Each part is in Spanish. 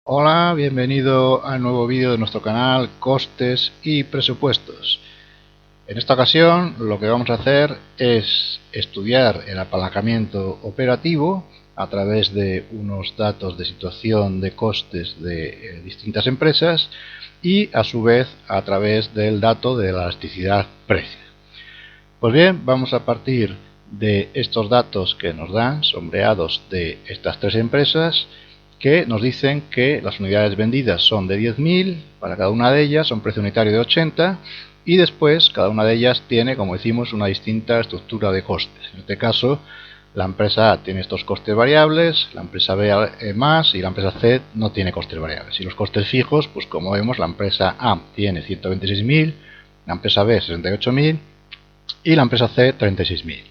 Hola, bienvenido al nuevo vídeo de nuestro canal Costes y Presupuestos. En esta ocasión lo que vamos a hacer es estudiar el apalancamiento operativo a través de unos datos de situación de costes de distintas empresas y a su vez a través del dato de la elasticidad precio. Pues bien, vamos a partir de estos datos que nos dan sombreados de estas tres empresas, que nos dicen que las unidades vendidas son de 10.000 para cada una de ellas, son precio unitario de 80 y después cada una de ellas tiene, como decimos, una distinta estructura de costes. En este caso, la empresa A tiene estos costes variables, la empresa B más y la empresa C no tiene costes variables. Y los costes fijos, pues como vemos, la empresa A tiene 126.000, la empresa B 68.000 y la empresa C 36.000.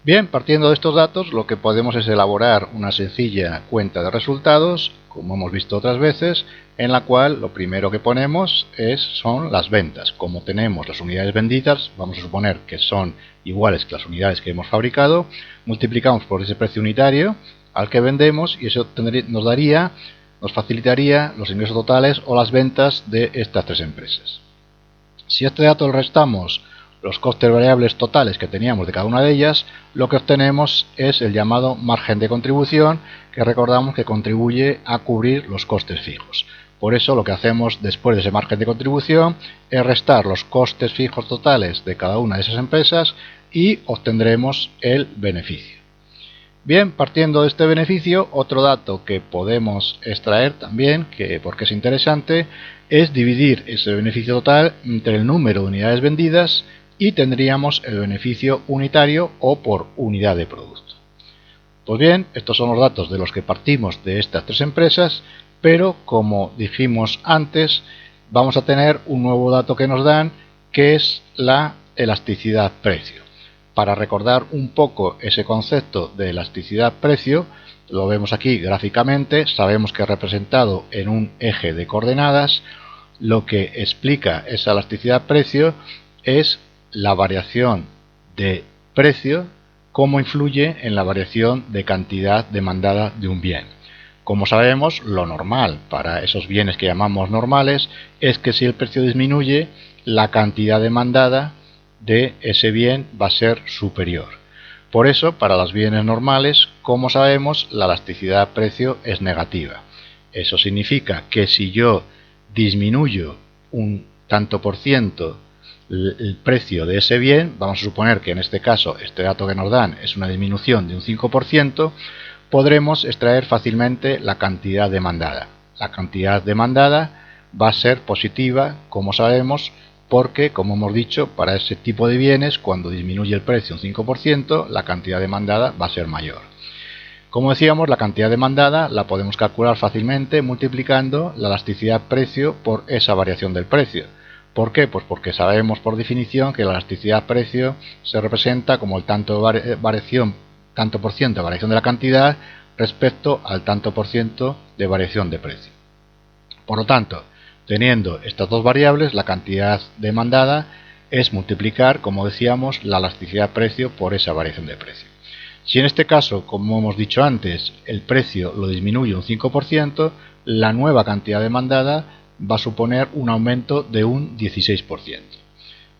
Bien, partiendo de estos datos, lo que podemos es elaborar una sencilla cuenta de resultados, como hemos visto otras veces, en la cual lo primero que ponemos son las ventas. Como tenemos las unidades vendidas, vamos a suponer que son iguales que las unidades que hemos fabricado, multiplicamos por ese precio unitario al que vendemos y eso nos facilitaría los ingresos totales o las ventas de estas tres empresas. Si a este dato le restamos los costes variables totales que teníamos de cada una de ellas, lo que obtenemos es el llamado margen de contribución, que recordamos que contribuye a cubrir los costes fijos. Por eso lo que hacemos después de ese margen de contribución es restar los costes fijos totales de cada una de esas empresas y obtendremos el beneficio. Bien, partiendo de este beneficio, otro dato que podemos extraer también, porque es interesante, es dividir ese beneficio total entre el número de unidades vendidas y tendríamos el beneficio unitario o por unidad de producto. Pues bien, estos son los datos de los que partimos de estas tres empresas, pero como dijimos antes, vamos a tener un nuevo dato que nos dan, que es la elasticidad precio. Para recordar un poco ese concepto de elasticidad precio, lo vemos aquí gráficamente, sabemos que es representado en un eje de coordenadas. Lo que explica esa elasticidad precio es la variación de precio, cómo influye en la variación de cantidad demandada de un bien. Como sabemos, lo normal para esos bienes que llamamos normales es que si el precio disminuye, la cantidad demandada de ese bien va a ser superior. Por eso, para los bienes normales, como sabemos, la elasticidad precio es negativa. Eso significa que si yo disminuyo un tanto por ciento el precio de ese bien, vamos a suponer que en este caso este dato que nos dan es una disminución de un 5%, podremos extraer fácilmente la cantidad demandada. La cantidad demandada va a ser positiva, como sabemos, porque, como hemos dicho, para ese tipo de bienes, cuando disminuye el precio un 5%, la cantidad demandada va a ser mayor. Como decíamos, la cantidad demandada la podemos calcular fácilmente multiplicando la elasticidad precio por esa variación del precio. ¿Por qué? Pues porque sabemos por definición que la elasticidad precio se representa como el tanto por ciento de variación de la cantidad respecto al tanto por ciento de variación de precio. Por lo tanto, teniendo estas dos variables, la cantidad demandada es multiplicar, como decíamos, la elasticidad precio por esa variación de precio. Si en este caso, como hemos dicho antes, el precio lo disminuye un 5%, la nueva cantidad demandada va a suponer un aumento de un 16%.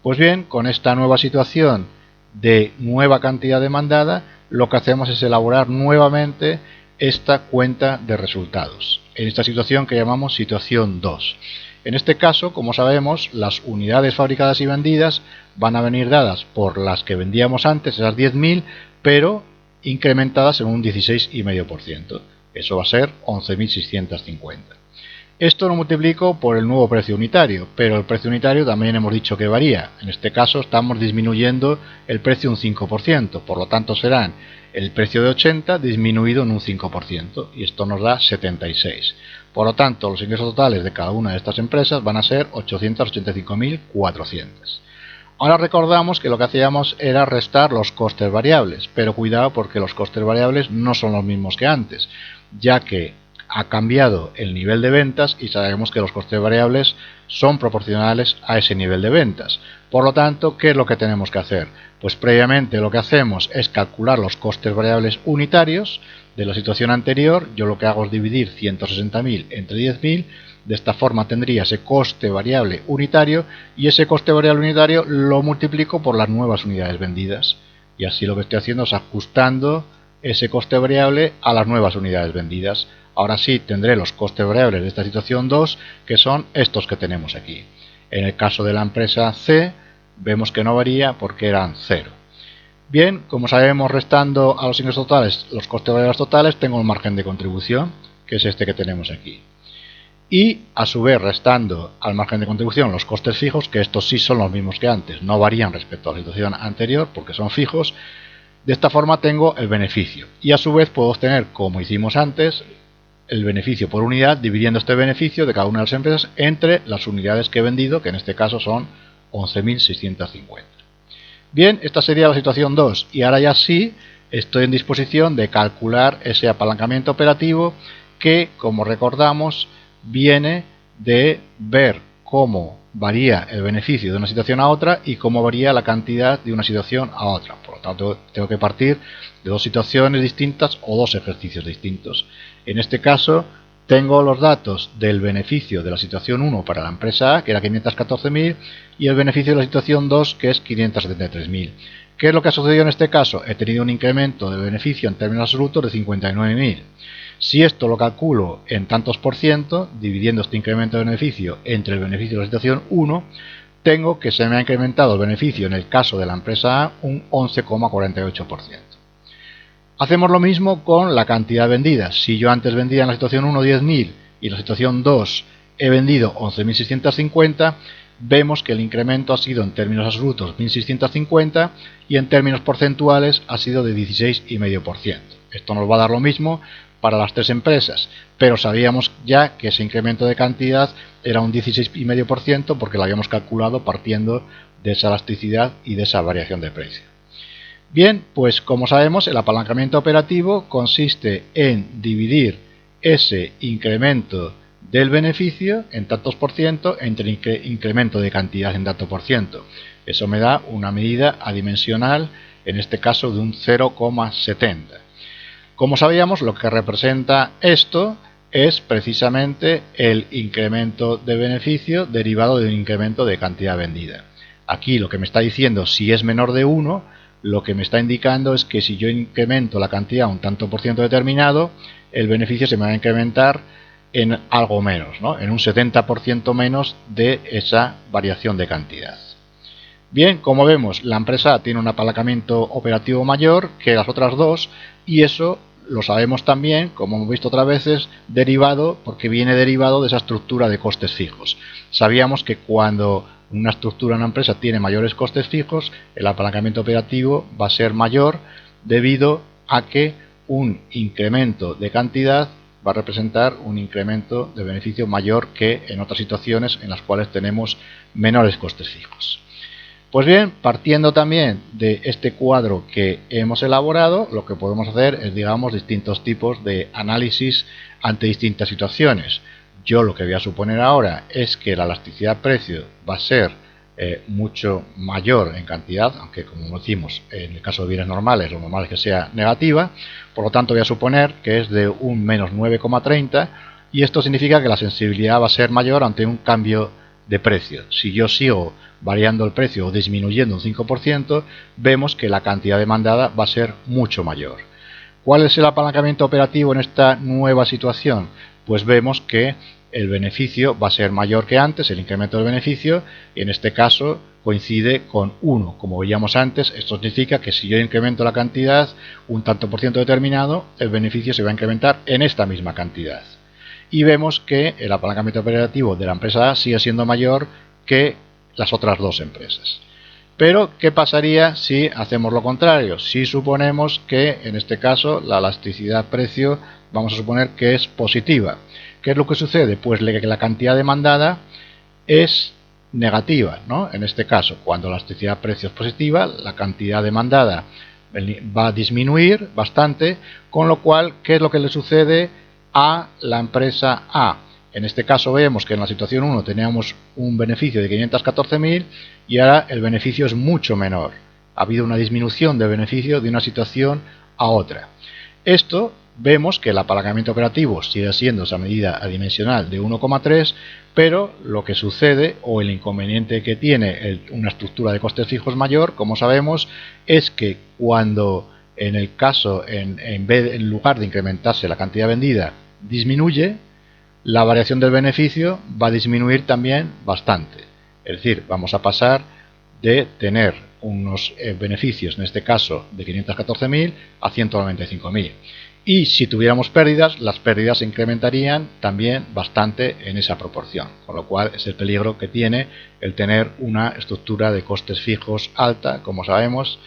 Pues bien, con esta nueva situación de nueva cantidad demandada, lo que hacemos es elaborar nuevamente esta cuenta de resultados, en esta situación que llamamos situación 2. En este caso, como sabemos, las unidades fabricadas y vendidas van a venir dadas por las que vendíamos antes, esas 10.000, pero incrementadas en un 16,5%. Eso va a ser 11.650. Esto lo multiplico por el nuevo precio unitario, pero el precio unitario también hemos dicho que varía. En este caso estamos disminuyendo el precio un 5%, por lo tanto serán el precio de 80 disminuido en un 5%, y esto nos da 76. Por lo tanto, los ingresos totales de cada una de estas empresas van a ser 885.400. Ahora recordamos que lo que hacíamos era restar los costes variables, pero cuidado porque los costes variables no son los mismos que antes, ya que ha cambiado el nivel de ventas y sabemos que los costes variables son proporcionales a ese nivel de ventas. Por lo tanto, ¿qué es lo que tenemos que hacer? Pues previamente lo que hacemos es calcular los costes variables unitarios de la situación anterior. Yo lo que hago es dividir 160.000 entre 10.000. De esta forma tendría ese coste variable unitario y ese coste variable unitario lo multiplico por las nuevas unidades vendidas. Y así lo que estoy haciendo es ajustando ese coste variable a las nuevas unidades vendidas. Ahora sí tendré los costes variables de esta situación 2, que son estos que tenemos aquí. En el caso de la empresa C, vemos que no varía porque eran 0. Bien, como sabemos, restando a los ingresos totales los costes variables totales, tengo un margen de contribución, que es este que tenemos aquí. Y a su vez, restando al margen de contribución los costes fijos, que estos sí son los mismos que antes, no varían respecto a la situación anterior porque son fijos. De esta forma tengo el beneficio y a su vez puedo obtener, como hicimos antes, el beneficio por unidad, dividiendo este beneficio de cada una de las empresas entre las unidades que he vendido, que en este caso son 11.650. Bien, esta sería la situación 2 y ahora ya sí estoy en disposición de calcular ese apalancamiento operativo que, como recordamos, viene de ver cómo varía el beneficio de una situación a otra y cómo varía la cantidad de una situación a otra. Por lo tanto, tengo que partir de dos situaciones distintas o dos ejercicios distintos. En este caso, tengo los datos del beneficio de la situación 1 para la empresa A, que era 514.000, y el beneficio de la situación 2, que es 573.000. ¿Qué es lo que ha sucedido en este caso? He tenido un incremento de beneficio en términos absolutos de 59.000. Si esto lo calculo en tantos por ciento, dividiendo este incremento de beneficio entre el beneficio de la situación 1, tengo que se me ha incrementado el beneficio en el caso de la empresa A un 11,48%. Hacemos lo mismo con la cantidad vendida. Si yo antes vendía en la situación 1 10.000 y en la situación 2 he vendido 11.650, vemos que el incremento ha sido en términos absolutos 1.650 y en términos porcentuales ha sido de 16,5%. Esto nos va a dar lo mismo para las tres empresas, pero sabíamos ya que ese incremento de cantidad era un 16,5% porque lo habíamos calculado partiendo de esa elasticidad y de esa variación de precio. Bien, pues como sabemos, el apalancamiento operativo consiste en dividir ese incremento del beneficio en tantos por ciento entre el incremento de cantidad en tanto por ciento. Eso me da una medida adimensional, en este caso de un 0,70. Como sabíamos, lo que representa esto es precisamente el incremento de beneficio derivado de un incremento de cantidad vendida. Aquí lo que me está diciendo, si es menor de 1, lo que me está indicando es que si yo incremento la cantidad un tanto por ciento determinado, el beneficio se me va a incrementar en algo menos, ¿no? En un 70% menos de esa variación de cantidad. Bien, como vemos, la empresa A tiene un apalancamiento operativo mayor que las otras dos y eso lo sabemos también, como hemos visto otras veces, porque viene derivado de esa estructura de costes fijos. Sabíamos que cuando una estructura en una empresa tiene mayores costes fijos, el apalancamiento operativo va a ser mayor debido a que un incremento de cantidad va a representar un incremento de beneficio mayor que en otras situaciones en las cuales tenemos menores costes fijos. Pues bien, partiendo también de este cuadro que hemos elaborado, lo que podemos hacer es, digamos, distintos tipos de análisis ante distintas situaciones. Yo lo que voy a suponer ahora es que la elasticidad precio va a ser mucho mayor en cantidad, aunque como decimos, en el caso de bienes normales, lo normal es que sea negativa. Por lo tanto, voy a suponer que es de un menos 9,30 y esto significa que la sensibilidad va a ser mayor ante un cambio de precio. Si yo sigo variando el precio o disminuyendo un 5%, vemos que la cantidad demandada va a ser mucho mayor. ¿Cuál es el apalancamiento operativo en esta nueva situación? Pues vemos que el beneficio va a ser mayor que antes, el incremento del beneficio, y en este caso coincide con 1. Como veíamos antes, esto significa que si yo incremento la cantidad un tanto por ciento determinado, el beneficio se va a incrementar en esta misma cantidad. Y vemos que el apalancamiento operativo de la empresa A sigue siendo mayor que las otras dos empresas. Pero, ¿qué pasaría si hacemos lo contrario? Si suponemos que, en este caso, la elasticidad precio, vamos a suponer que es positiva. ¿Qué es lo que sucede? Pues que la cantidad demandada es negativa, ¿no? En este caso, cuando la elasticidad precio es positiva, la cantidad demandada va a disminuir bastante, con lo cual, ¿qué es lo que le sucede a la empresa A. En este caso vemos que en la situación 1 teníamos un beneficio de 514.000 y ahora el beneficio es mucho menor. Ha habido una disminución de beneficio de una situación a otra. Esto vemos que el apalancamiento operativo sigue siendo esa medida adimensional de 1,3, pero lo que sucede o el inconveniente que tiene una estructura de costes fijos mayor, como sabemos, es que cuando en el caso, en lugar de incrementarse la cantidad vendida, disminuye, la variación del beneficio va a disminuir también bastante. Es decir, vamos a pasar de tener unos beneficios, en este caso de 514.000 a 195.000. Y si tuviéramos pérdidas, las pérdidas se incrementarían también bastante en esa proporción, con lo cual es el peligro que tiene el tener una estructura de costes fijos alta. Como sabemos,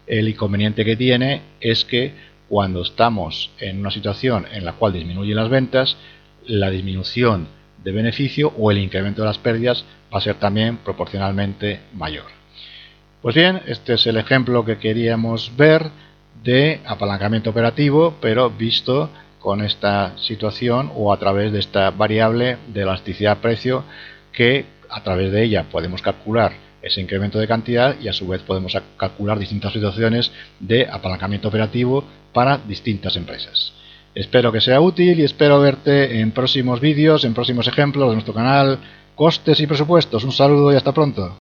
el inconveniente que tiene es que cuando estamos en una situación en la cual disminuyen las ventas, la disminución de beneficio o el incremento de las pérdidas va a ser también proporcionalmente mayor. Pues bien, este es el ejemplo que queríamos ver de apalancamiento operativo, pero visto con esta situación o a través de esta variable de elasticidad precio, que a través de ella podemos calcular ese incremento de cantidad y a su vez podemos calcular distintas situaciones de apalancamiento operativo para distintas empresas. Espero que sea útil y espero verte en próximos vídeos, en próximos ejemplos de nuestro canal Costes y Presupuestos. Un saludo y hasta pronto.